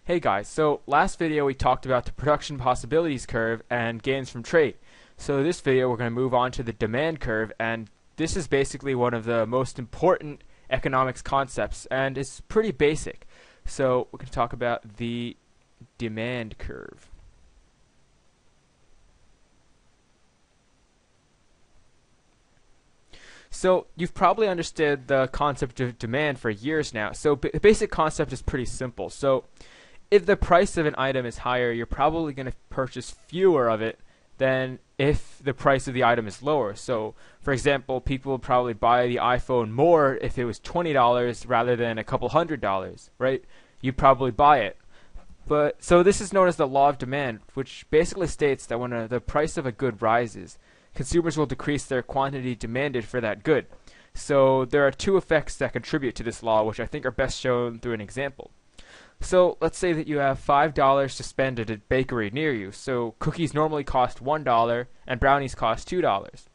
Hey guys, so last video we talked about the production possibilities curve and gains from trade. So this video we're going to move on to the demand curve, and this is basically one of the most important economics concepts and it's pretty basic. So we're going to talk about the demand curve. So you've probably understood the concept of demand for years now. So the basic concept is pretty simple. So if the price of an item is higher, you're probably going to purchase fewer of it than if the price of the item is lower. So, for example, people would probably buy the iPhone more if it was $20 rather than a couple $100s, right? You'd probably buy it. But so this is known as the law of demand, which basically states that when the price of a good rises, consumers will decrease their quantity demanded for that good. So there are two effects that contribute to this law, which I think are best shown through an example. So let's say that you have $5 to spend at a bakery near you. So cookies normally cost $1 and brownies cost $2.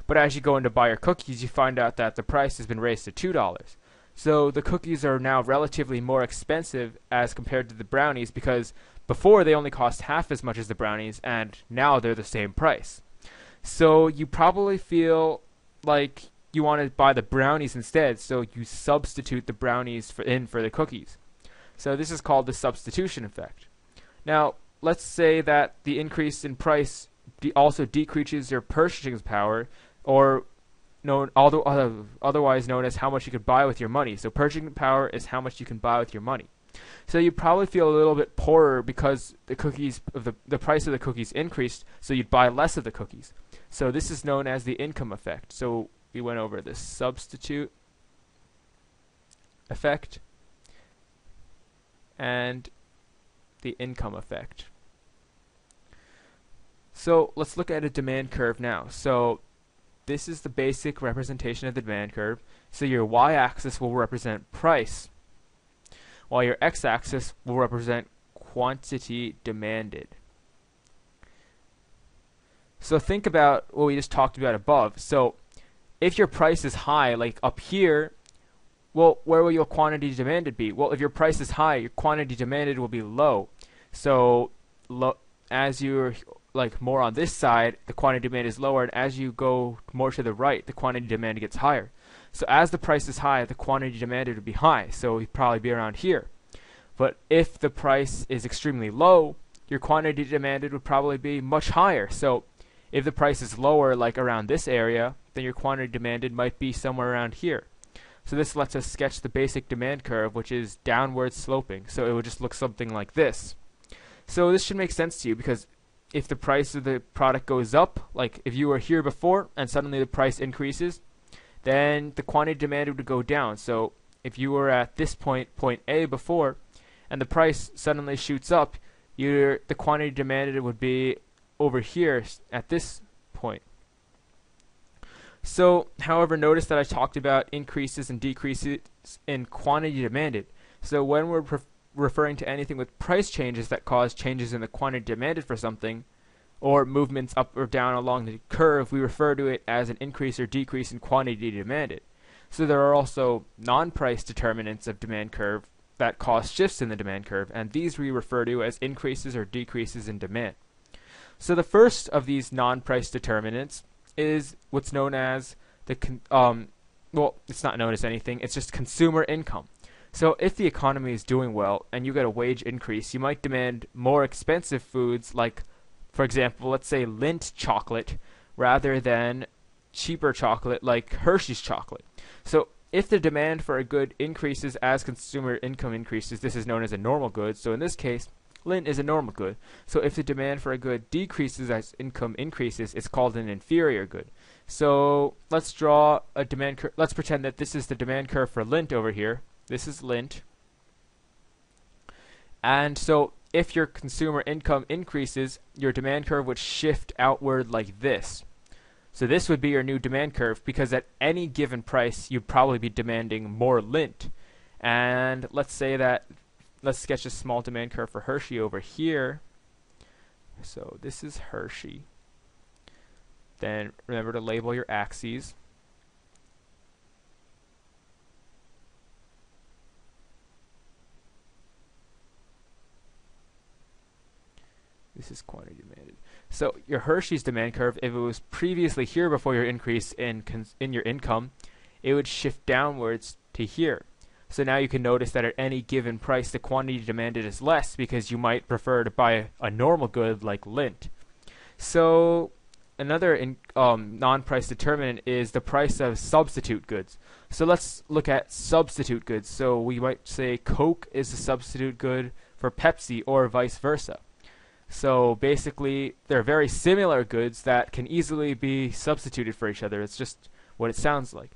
But as you go in to buy your cookies, you find out that the price has been raised to $2. So the cookies are now relatively more expensive as compared to the brownies because before they only cost half as much as the brownies and now they're the same price. So you probably feel like you want to buy the brownies instead, so you substitute the brownies for the cookies. So this is called the substitution effect. Now, let's say that the increase in price also decreases your purchasing power, or otherwise known as how much you could buy with your money. So purchasing power is how much you can buy with your money. So you probably feel a little bit poorer because the price of the cookies increased, so you'd buy less of the cookies. So this is known as the income effect. So we went over the substitute effect and the income effect. So let's look at a demand curve now. So this is the basic representation of the demand curve. So your y-axis will represent price, while your x-axis will represent quantity demanded. So think about what we just talked about above. So if your price is high, like up here, well, where will your quantity demanded be? Well, if your price is high, your quantity demanded will be low. So as you're like more on this side, the quantity demand is lower, and as you go more to the right, the quantity demand gets higher. So as the price is high, the quantity demanded would be high, so it'd probably be around here. But if the price is extremely low, your quantity demanded would probably be much higher. So if the price is lower, like around this area, then your quantity demanded might be somewhere around here. So this lets us sketch the basic demand curve, which is downward sloping. So it would just look something like this. So this should make sense to you because if the price of the product goes up, like if you were here before and suddenly the price increases, then the quantity demanded would go down. So if you were at this point A before, and the price suddenly shoots up, the quantity demanded would be over here at this point. So, however, notice that I talked about increases and decreases in quantity demanded. So when we're referring to anything with price changes that cause changes in the quantity demanded for something, or movements up or down along the curve, we refer to it as an increase or decrease in quantity demanded. So there are also non-price determinants of demand curve that cause shifts in the demand curve, and these we refer to as increases or decreases in demand. So the first of these non-price determinants is what's known as well, it's not known as anything, it's just consumer income. So if the economy is doing well and you get a wage increase, you might demand more expensive foods like, for example, let's say Lindt chocolate rather than cheaper chocolate like Hershey's chocolate. So if the demand for a good increases as consumer income increases, this is known as a normal good. So in this case, Lindt is a normal good. So if the demand for a good decreases as income increases, it's called an inferior good. So let's draw a demand curve. Let's pretend that this is the demand curve for Lindt over here. This is Lindt. And so if your consumer income increases, your demand curve would shift outward like this. So this would be your new demand curve because at any given price, you'd probably be demanding more Lindt. And let's say that, let's sketch a small demand curve for Hershey over here. So this is Hershey. Then remember to label your axes. This is quantity demanded. So your Hershey's demand curve, if it was previously here before your increase in your income, it would shift downwards to here. So now you can notice that at any given price, the quantity demanded is less because you might prefer to buy a normal good like lint. So another non-price determinant is the price of substitute goods. So let's look at substitute goods. So we might say Coke is a substitute good for Pepsi or vice versa. So basically, they're very similar goods that can easily be substituted for each other. It's just what it sounds like.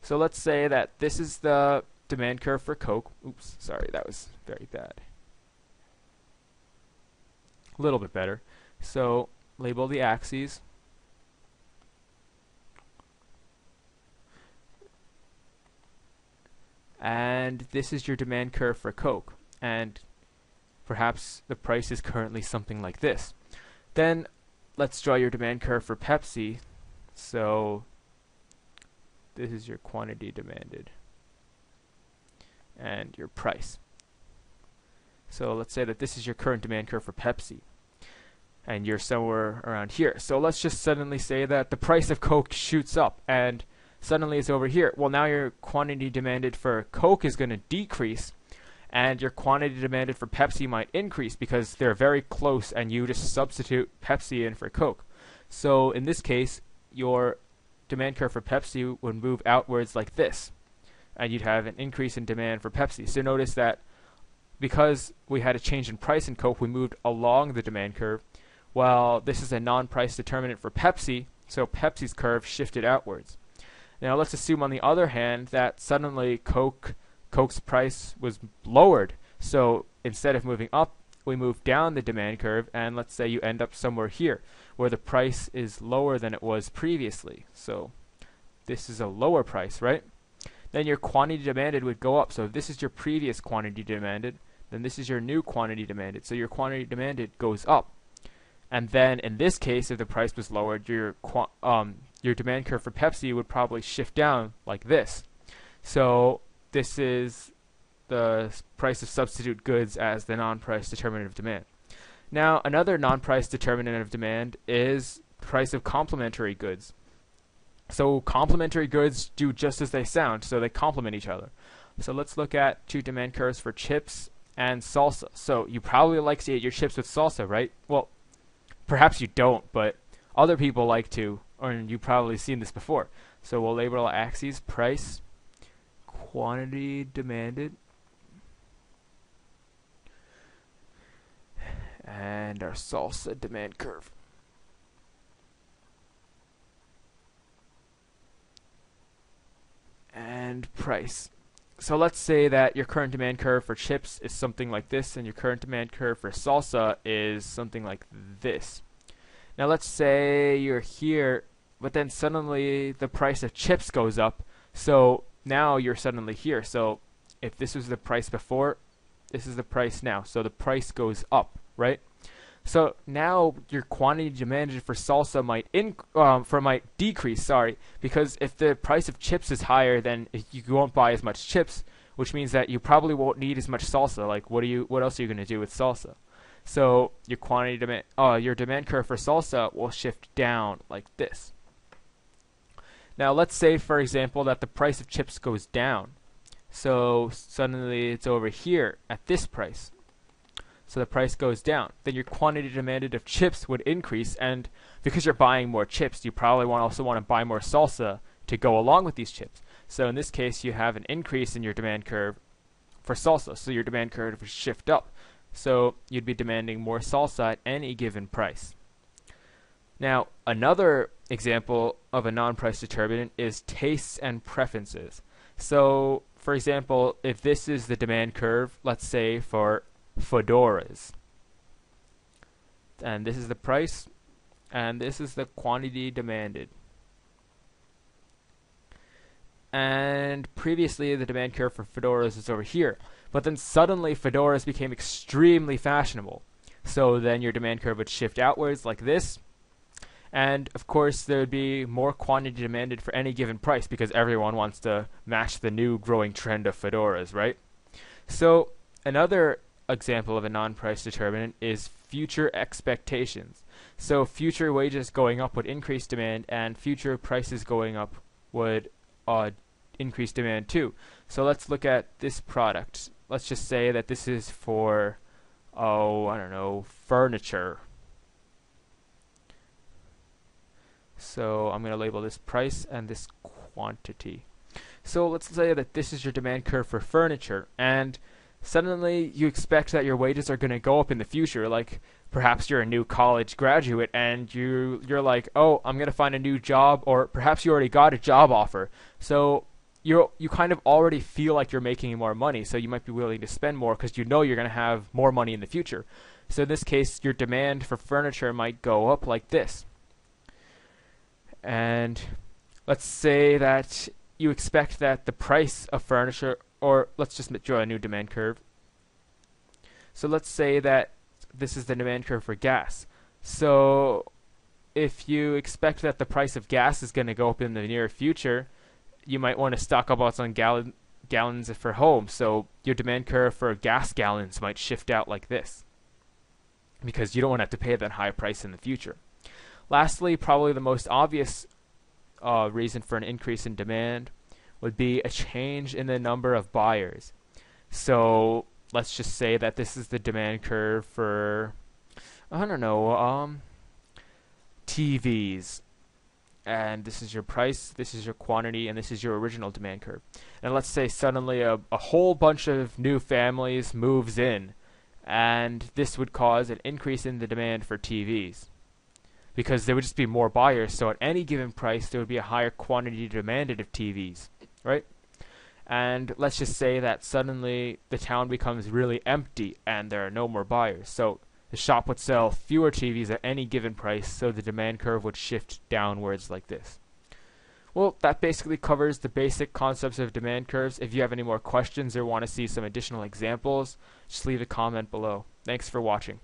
So let's say that this is the demand curve for Coke. Oops, sorry, that was very bad. A little bit better. So label the axes. And this is your demand curve for Coke. And perhaps the price is currently something like this. Then let's draw your demand curve for Pepsi. So this is your quantity demanded and your price. So let's say that this is your current demand curve for Pepsi and you're somewhere around here. So let's just suddenly say that the price of Coke shoots up and suddenly it's over here. Well, now your quantity demanded for Coke is going to decrease and your quantity demanded for Pepsi might increase because they're very close and you just substitute Pepsi in for Coke. So in this case, your demand curve for Pepsi would move outwards like this, and you'd have an increase in demand for Pepsi. So notice that because we had a change in price in Coke, we moved along the demand curve, while this is a non-price determinant for Pepsi, so Pepsi's curve shifted outwards. Now let's assume on the other hand that suddenly Coke's price was lowered. So instead of moving up, we move down the demand curve, and let's say you end up somewhere here where the price is lower than it was previously. So this is a lower price, right? Then your quantity demanded would go up. So if this is your previous quantity demanded, then this is your new quantity demanded. So your quantity demanded goes up. And then in this case, if the price was lowered, your demand curve for Pepsi would probably shift down like this. So this is the price of substitute goods as the non-price determinant of demand. Now, another non-price determinant of demand is the price of complementary goods. So complementary goods do just as they sound, so they complement each other. So let's look at two demand curves for chips and salsa. So you probably like to eat your chips with salsa, right? Well, perhaps you don't, but other people like to, or you've probably seen this before. So we'll label our axes price, quantity demanded, and our salsa demand curve. And price. So let's say that your current demand curve for chips is something like this, and your current demand curve for salsa is something like this. Now let's say you're here, but then suddenly the price of chips goes up, so now you're suddenly here. So if this was the price before, this is the price now. So the price goes up, right? So now your quantity demanded for salsa might decrease, sorry, because if the price of chips is higher, then you won't buy as much chips, which means that you probably won't need as much salsa. Like what else are you going to do with salsa? So your your demand curve for salsa will shift down like this. Now let's say, for example, that the price of chips goes down. So suddenly it's over here at this price. So the price goes down. Then your quantity demanded of chips would increase, and because you're buying more chips, you probably also want to buy more salsa to go along with these chips. So in this case, you have an increase in your demand curve for salsa. So your demand curve would shift up. So you'd be demanding more salsa at any given price. Now, another example of a non-price determinant is tastes and preferences. So, for example, if this is the demand curve, let's say for fedoras, and this is the price, and this is the quantity demanded. And previously the demand curve for fedoras was over here, but then suddenly fedoras became extremely fashionable. So then your demand curve would shift outwards like this, and of course there would be more quantity demanded for any given price because everyone wants to match the new growing trend of fedoras, right? So another example of a non-price determinant is future expectations. So future wages going up would increase demand, and future prices going up would increase demand too. So let's look at this product. Let's just say that this is for, oh, I don't know, furniture. So I'm going to label this price and this quantity. So let's say that this is your demand curve for furniture, and suddenly you expect that your wages are going to go up in the future. Like perhaps you're a new college graduate and you're like, oh, I'm going to find a new job, or perhaps you already got a job offer. So you kind of already feel like you're making more money, so you might be willing to spend more because you know you're going to have more money in the future. So in this case, your demand for furniture might go up like this. And let's say that you expect that the price of furniture, or let's just draw a new demand curve. So let's say that this is the demand curve for gas. So if you expect that the price of gas is going to go up in the near future, you might want to stock up on some gallons for home. So your demand curve for gas gallons might shift out like this, because you don't want to have to pay that high price in the future. Lastly, probably the most obvious reason for an increase in demand would be a change in the number of buyers. So let's just say that this is the demand curve for, I don't know, TVs. And this is your price, this is your quantity, and this is your original demand curve. And let's say suddenly a whole bunch of new families moves in, and this would cause an increase in the demand for TVs, because there would just be more buyers. So at any given price, there would be a higher quantity demanded of TVs, right? And let's just say that suddenly the town becomes really empty and there are no more buyers. So the shop would sell fewer TVs at any given price, so the demand curve would shift downwards like this. Well, that basically covers the basic concepts of demand curves. If you have any more questions or want to see some additional examples, just leave a comment below. Thanks for watching.